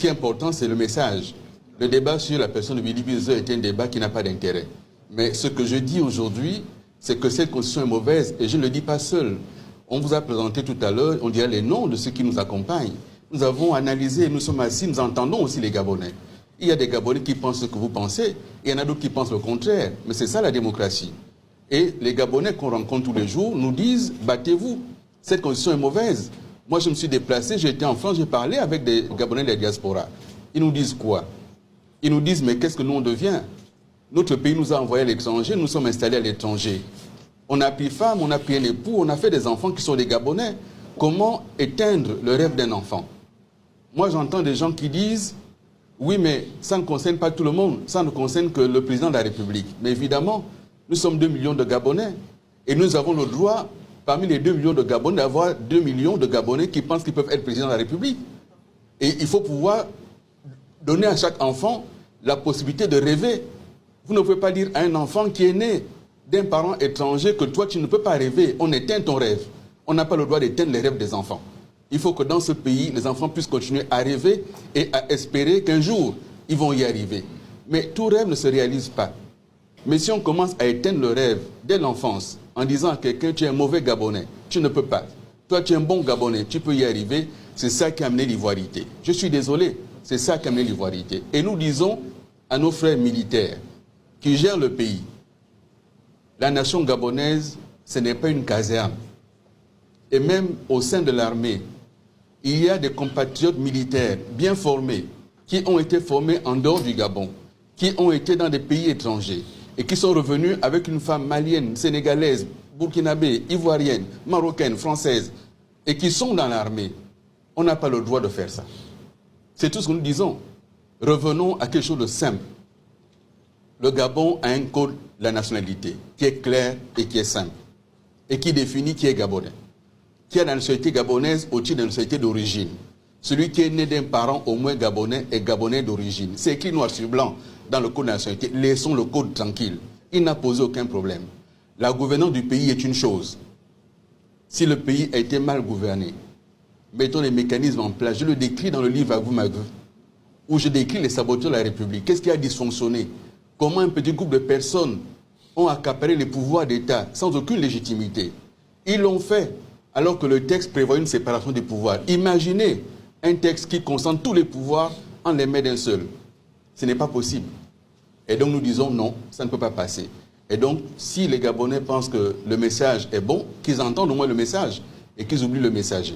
qui est important, c'est le message. Le débat sur la personne de Willy Bizo est un débat qui n'a pas d'intérêt. Mais ce que je dis aujourd'hui, c'est que cette constitution est mauvaise, et je ne le dis pas seul. On vous a présenté tout à l'heure, on dirait les noms de ceux qui nous accompagnent. Nous avons analysé, nous sommes assis, nous entendons aussi les Gabonais. Il y a des Gabonais qui pensent ce que vous pensez, et il y en a d'autres qui pensent le contraire. Mais c'est ça la démocratie. Et les Gabonais qu'on rencontre tous les jours nous disent, battez-vous, cette constitution est mauvaise. Moi, je me suis déplacé, j'ai été en France, j'ai parlé avec des Gabonais de la diaspora. Ils nous disent quoi? Ils nous disent, mais qu'est-ce que nous on devient? Notre pays nous a envoyés à l'étranger, nous sommes installés à l'étranger. On a pris femme, on a pris un époux, on a fait des enfants qui sont des Gabonais. Comment éteindre le rêve d'un enfant? Moi, j'entends des gens qui disent, oui, mais ça ne concerne pas tout le monde, ça ne concerne que le président de la République. Mais évidemment, nous sommes 2 millions de Gabonais. Et nous avons le droit, parmi les 2 millions de Gabonais, d'avoir 2 millions de Gabonais qui pensent qu'ils peuvent être président de la République. Et il faut pouvoir donner à chaque enfant la possibilité de rêver. Vous ne pouvez pas dire à un enfant qui est né d'un parent étranger que toi, tu ne peux pas rêver. On éteint ton rêve. On n'a pas le droit d'éteindre les rêves des enfants. Il faut que dans ce pays, les enfants puissent continuer à rêver et à espérer qu'un jour, ils vont y arriver. Mais tout rêve ne se réalise pas. Mais si on commence à éteindre le rêve dès l'enfance, en disant à quelqu'un, tu es un mauvais Gabonais, tu ne peux pas. Toi, tu es un bon Gabonais, tu peux y arriver. C'est ça qui a amené l'ivoirité. Je suis désolé, c'est ça qui a amené l'ivoirité. Et nous disons à nos frères militaires qui gèrent le pays, la nation gabonaise, ce n'est pas une caserne. Et même au sein de l'armée, il y a des compatriotes militaires bien formés, qui ont été formés en dehors du Gabon, qui ont été dans des pays étrangers, et qui sont revenus avec une femme malienne, sénégalaise, burkinabé, ivoirienne, marocaine, française, et qui sont dans l'armée. On n'a pas le droit de faire ça. C'est tout ce que nous disons. Revenons à quelque chose de simple. Le Gabon a un code de la nationalité qui est clair et qui est simple, et qui définit qui est Gabonais. Qui a la nationalité gabonaise au-dessus de la nationalité d'origine. Celui qui est né d'un parent au moins gabonais est Gabonais d'origine. C'est écrit noir sur blanc dans le code de la nationalité. Laissons le code tranquille. Il n'a posé aucun problème. La gouvernance du pays est une chose. Si le pays a été mal gouverné, mettons les mécanismes en place. Je le décris dans le livre Agou Magou, où je décris les saboteurs de la République. Qu'est-ce qui a dysfonctionné? Comment un petit groupe de personnes ont accaparé les pouvoirs d'État sans aucune légitimité? Ils l'ont fait alors que le texte prévoit une séparation des pouvoirs. Imaginez un texte qui concentre tous les pouvoirs en les mains d'un seul. Ce n'est pas possible. Et donc nous disons non, ça ne peut pas passer. Et donc, si les Gabonais pensent que le message est bon, qu'ils entendent au moins le message et qu'ils oublient le messager.